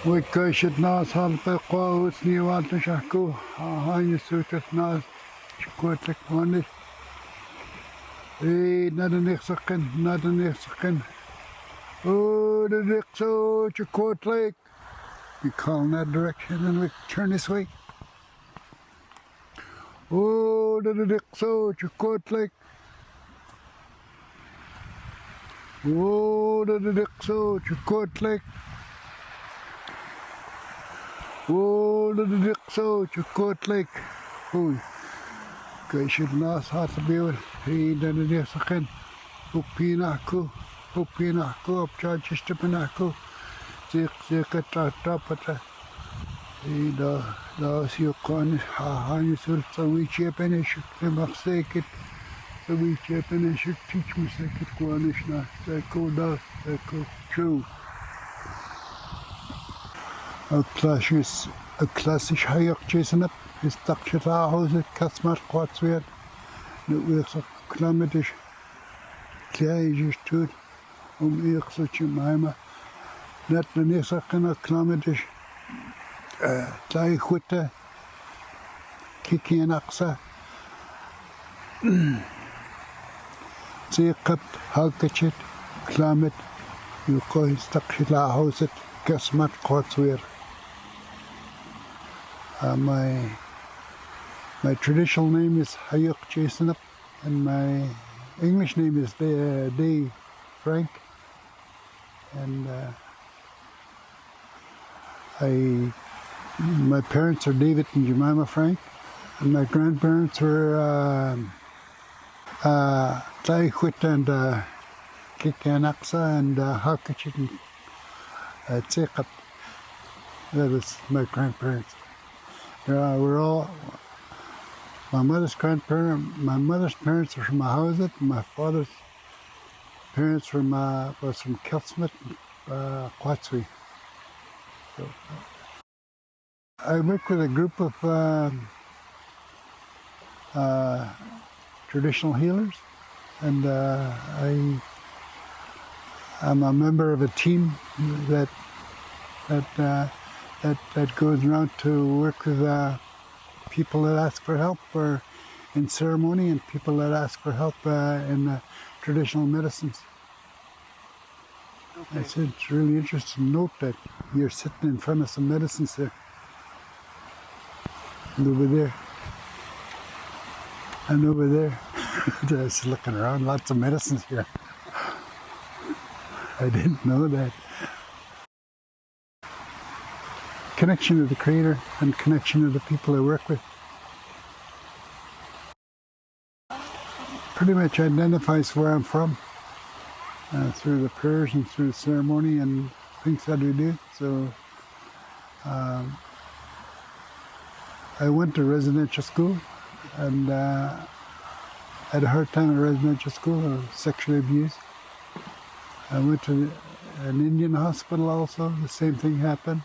Wikashit nas halpe kwa usni walta shahku hanyu sutat nas shkotlik wanit. Nadanik sakin. Oh, the Dixo Chakot Lake. We call in that direction and we turn this way. Oh, the Dixo Chakot Lake. Oh, the Dixo Chakot Lake. Oh, the Dixo Chakot Lake. Oh, Kashid Nas Hatabil. He did it again. Upinaku up charges to Pinaku. Zikata Tapata. The Siocon, Hansul, so we chip and I should mistake it. So we chip and I should teach me second Guanishna. They go down, they go true. A classic hayok chasing up his Takshata house at Kasmat Quatsweat. No works of Clamatish. Claijish tooth. Such a mima. Net the Nisakana Clamatish. Tai Huta. Kiki and Aksa. Zeekup, Halkachit, Klamet. You call his Takshata house at Kasmat Quatsweat. My traditional name is Hayuk Jasonup, and my English name is Dave Frank. And my parents are David and Jemima Frank, and my grandparents were Taihuit and Kikanaksa and Hakachit and Tsekap. That was my grandparents. We're all. My mother's parents were from Mahawzit. My father's parents was from Kelsmith, Quatsui. So, I work with a group of traditional healers, and I'm a member of a team that goes around to work with people that ask for help in ceremony and people that ask for help in traditional medicines. Okay. I said it's really interesting to note that you're sitting in front of some medicines there. And over there. And over there. Just looking around, lots of medicines here. I didn't know that. Connection to the Creator and connection to the people I work with. Pretty much identifies where I'm from through the prayers and through the ceremony and things that we do. So I went to residential school and had a hard time in residential school. I was sexually abused. I went to an Indian hospital also. The same thing happened.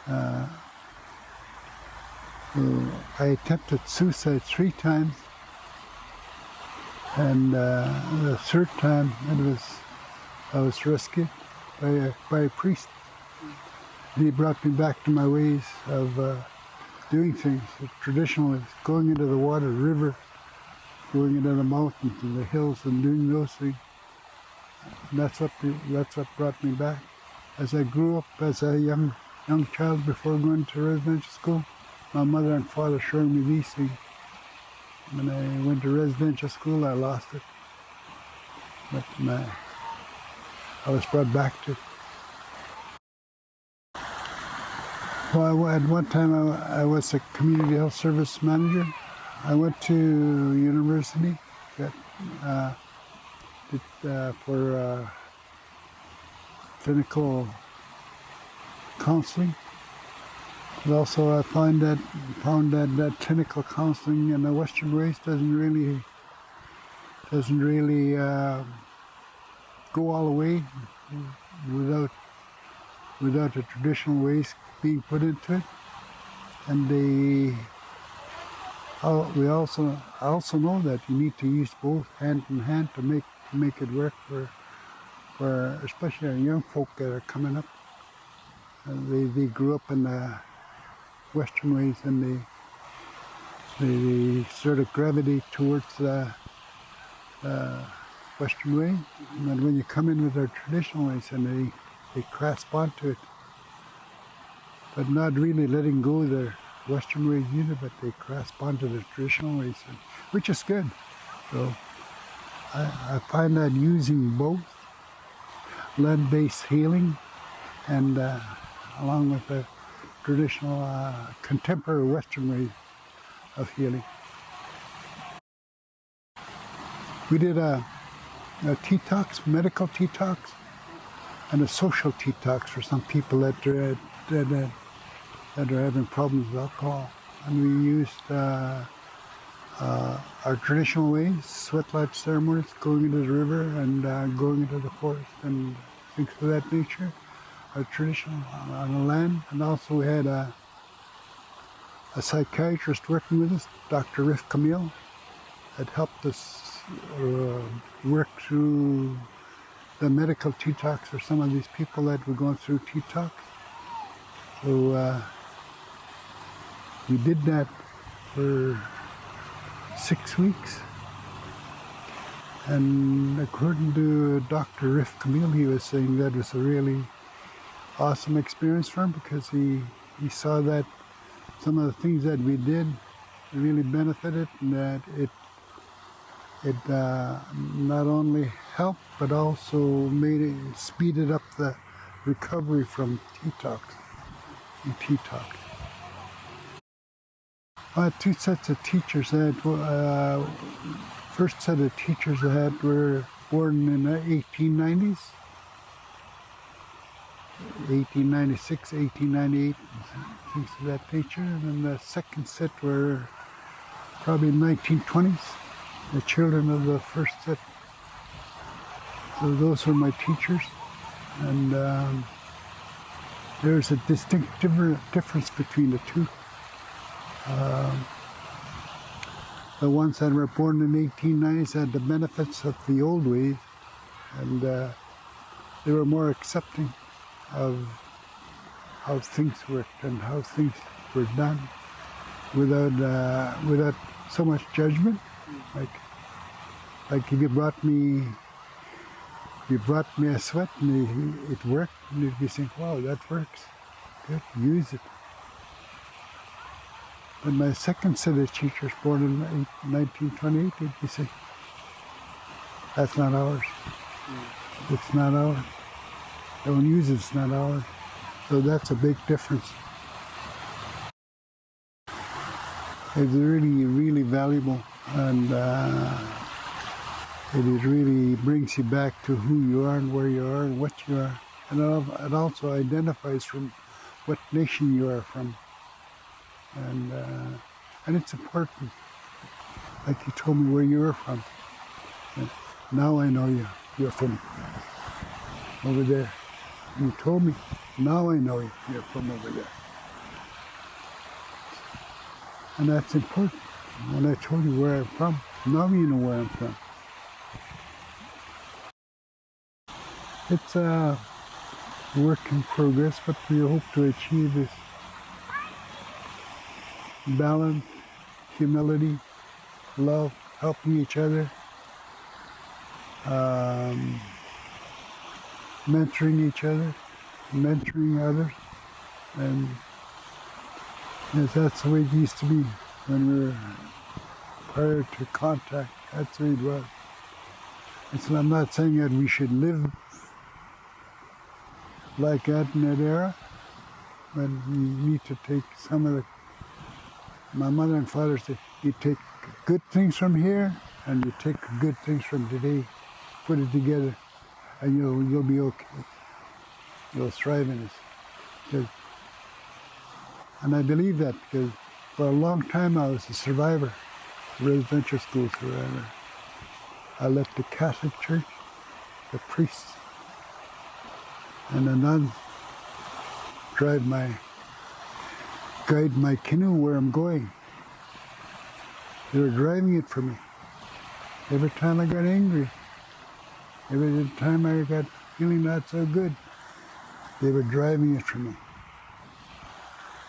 I attempted suicide 3 times, and the 3rd time I was rescued by a priest. He brought me back to my ways of doing things traditionally, going into the water, river, going into the mountains and the hills and doing those things. And that's what brought me back. As I grew up as a young child before going to residential school, my mother and father showed me these things. When I went to residential school, I lost it. But I was brought back to it. Well, at one time I was a community health service manager. I went to university for clinical counseling. But also I found that clinical counseling in the Western ways doesn't really go all the way without the traditional ways being put into it. And I also know that you need to use both hand in hand to make it work for especially our young folk that are coming up. They grew up in the Western ways, and they sort of gravitate towards the Western way. And when you come in with their traditional ways, and they grasp onto it, but not really letting go of their Western ways either, but they grasp onto the traditional ways, which is good. So I find that using both land-based healing and along with the traditional contemporary Western way of healing. We did a detox, medical detox, and a social detox for some people that are having problems with alcohol. And we used our traditional ways, sweat lodge ceremonies, going into the river and going into the forest and things of that nature. Our traditional on the land, and also we had a psychiatrist working with us, Dr. Riff Camille, that helped us work through the medical detox for some of these people that were going through detox. So we did that for 6 weeks. And according to Dr. Riff Camille, he was saying that was a really awesome experience for him, because he saw that some of the things that we did really benefited, and that it not only helped but also made it speeded up the recovery from detox. I had 2 sets of teachers. I had, first set of teachers I had were born in the 1890s, 1896, 1898, things of that nature. And then the second set were probably 1920s, the children of the first set. So those were my teachers. And there's a distinct difference between the two. The ones that were born in the 1890s had the benefits of the old ways, and they were more accepting of how things worked and how things were done, without so much judgment. Like if you brought me a sweat and it worked, and you'd be saying, "Wow, that works. Good, use it." But my second set of teachers, born in 1928, they'd be saying, "That's not ours. It's not ours. Don't use it, it's not ours." So that's a big difference. It's really, really valuable, and it really brings you back to who you are and where you are and what you are. And it also identifies from what nation you are from. And it's important. Like you told me where you were from. And now I know you. You're from over there. You told me. Now I know you're from over there. And that's important. When I told you where I'm from, now you know where I'm from. It's a work in progress. What we hope to achieve is balance, humility, love, helping each other, mentoring each other, mentoring others, and yes, that's the way it used to be when we were prior to contact. That's the way it was. So I'm not saying that we should live like that in that era, but we need to take some of the. My mother and father said, you take good things from here and you take good things from today, put it together, and you'll be okay. You'll thrive in it. And I believe that, because for a long time I was a survivor, a residential school survivor. I let the Catholic Church, the priests, and the nuns guide my canoe where I'm going. They were driving it for me. Every time I got angry, every time I got feeling not so good, they were driving it for me.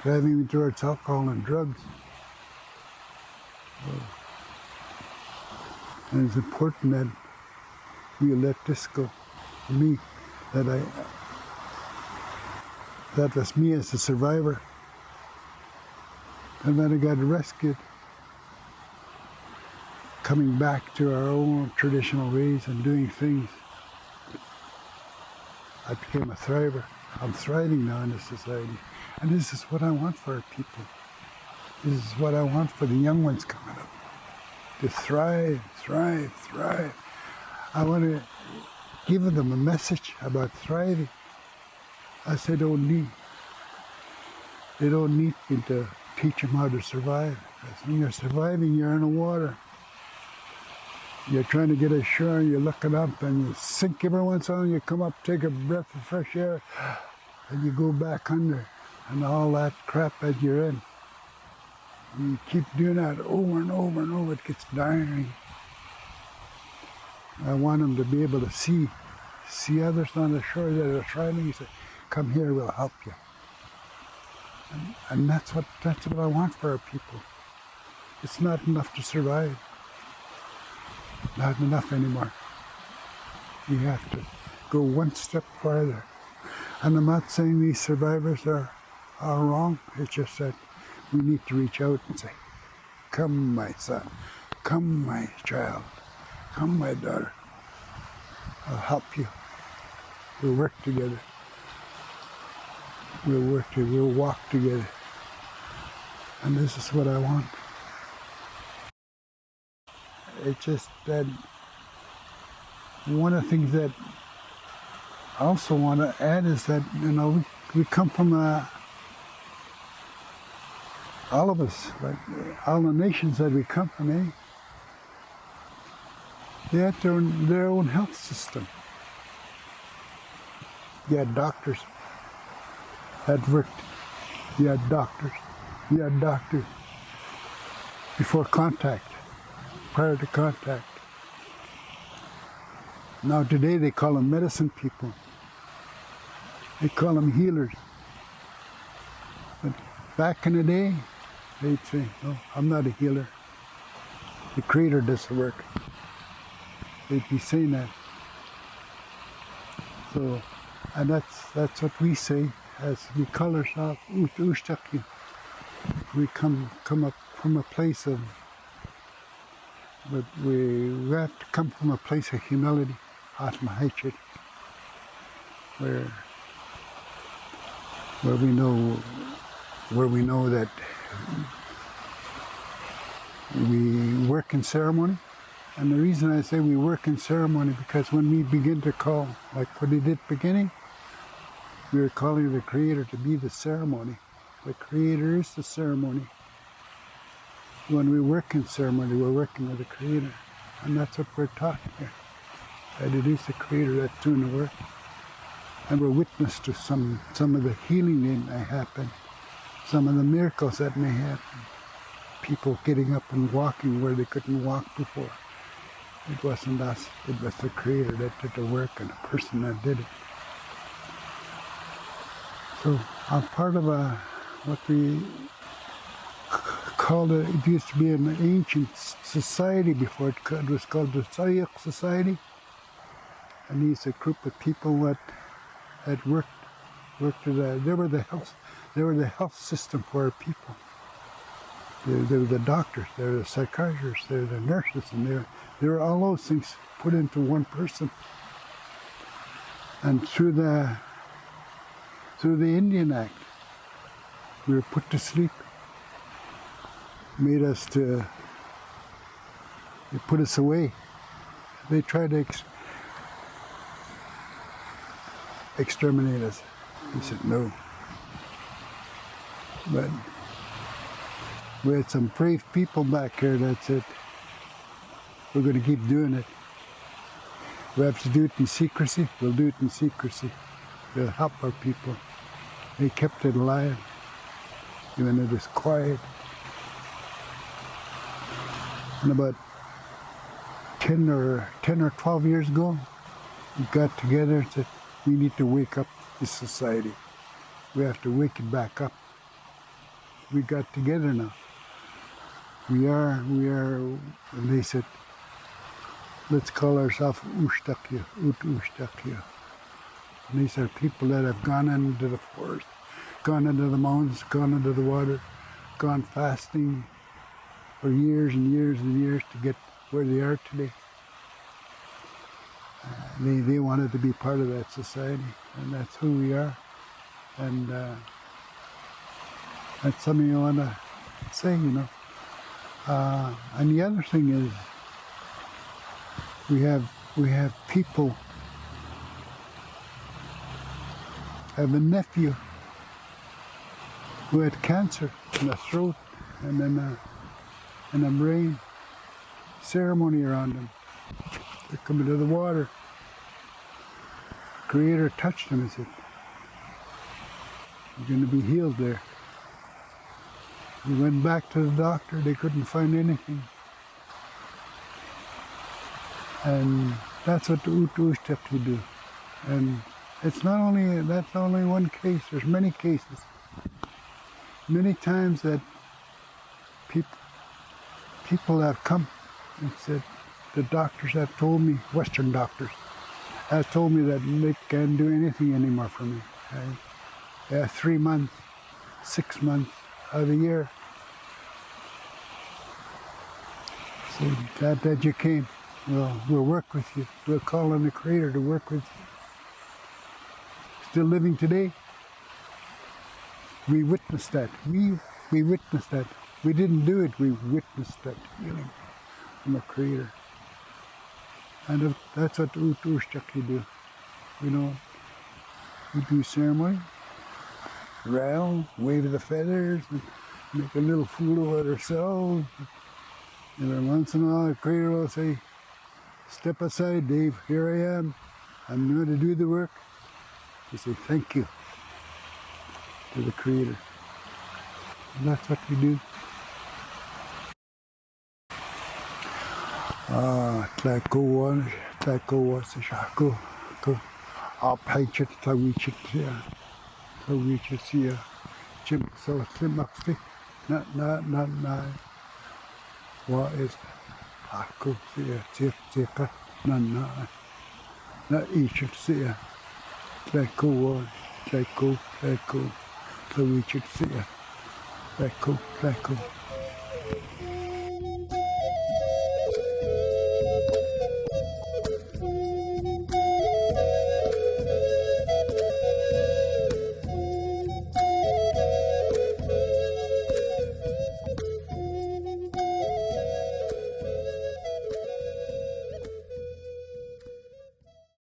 driving me towards alcohol and drugs. And it's important that we let this go. For me, that was me as a survivor. And then I got rescued, coming back to our own traditional ways and doing things. I became a thriver. I'm thriving now in this society. And this is what I want for our people. This is what I want for the young ones coming up. To thrive, thrive, thrive. I want to give them a message about thriving. As they don't need me to teach them how to survive. Because when you're surviving, you're in the water. You're trying to get ashore, you're looking up, and you sink every once in a while, you come up, take a breath of fresh air, and you go back under, and all that crap that you're in. And you keep doing that over and over and over, it gets tiring. I want them to be able to see others on the shore that are thriving. You say, come here, we'll help you. And that's what I want for our people. It's not enough to survive. Not enough anymore. You have to go one step farther. And I'm not saying these survivors are wrong. It's just that we need to reach out and say, come my son, come my child, come my daughter. I'll help you. We'll work together. We'll walk together. And this is what I want. It's just that one of the things that I also want to add is that, we come from all of us, like all the nations that we come from, they had their own health system. You had doctors that worked. You had doctors before contact, prior to contact. Now today they call them medicine people. They call them healers. But back in the day, they'd say, no, I'm not a healer. The Creator does the work. They'd be saying that. So, and that's what we say as we call ourselves Ushtaki. We come up from a place of, but we have to come from a place of humility, Atma hatred, where we know that we work in ceremony. And the reason I say we work in ceremony, because when we begin to call, like what he did beginning, we are calling the Creator to be the ceremony. The Creator is the ceremony. When we work in ceremony, we're working with the Creator. And that's what we're taught here. That it is the Creator that's doing the work. And we're witness to some of the healing that may happen, some of the miracles that may happen. People getting up and walking where they couldn't walk before. It wasn't us, it was the Creator that did the work and the person that did it. So I'm part of what we called it used to be an ancient society before it was called the Sayak Society. And these a group of people that worked at they were the health system for our people. They were the doctors, they were the psychiatrists, they were the nurses, and they were all those things put into one person. And through the Indian Act, we were put to sleep. They put us away. They tried to exterminate us. We said no. But we had some brave people back here that said, we're going to keep doing it. We have to do it in secrecy, we'll do it in secrecy. We'll help our people. They kept it alive, even though it was quiet. And about 10 or 12 years ago, we got together and said, we need to wake up this society. We have to wake it back up. we got together now. We are, and they said, let's call ourselves Ushtakya, Ushtakya. And these are people that have gone into the forest, gone into the mountains, gone into the water, gone fasting for years and years and years to get where they are today. They wanted to be part of that society, and that's who we are. And that's something you want to say, you know. And the other thing is, we have people. I have a nephew who had cancer in the throat and then a brain. Ceremony around him. They come into the water. The Creator touched him and said, "You're going to be healed there." He went back to the doctor. They couldn't find anything. And that's what the Utushtakti do. And that's not only one case. There's many cases. Many times that people have come and said, the doctors have told me, Western doctors, have told me that they can't do anything anymore for me. 3 months, 6 months out of the year. So glad that you came. We'll work with you. We'll call on the Creator to work with you. Still living today. We witnessed that. We witnessed that. We didn't do it. We witnessed that healing from the Creator. And that's what the Utushtakti do. You know, we do ceremony, rattle, wave the feathers, and make a little fool of ourselves. And then once in a while, the Creator will say, "Step aside, Dave. Here I am. I'm going to do the work." We say thank you to the Creator. And that's what we do. Let go.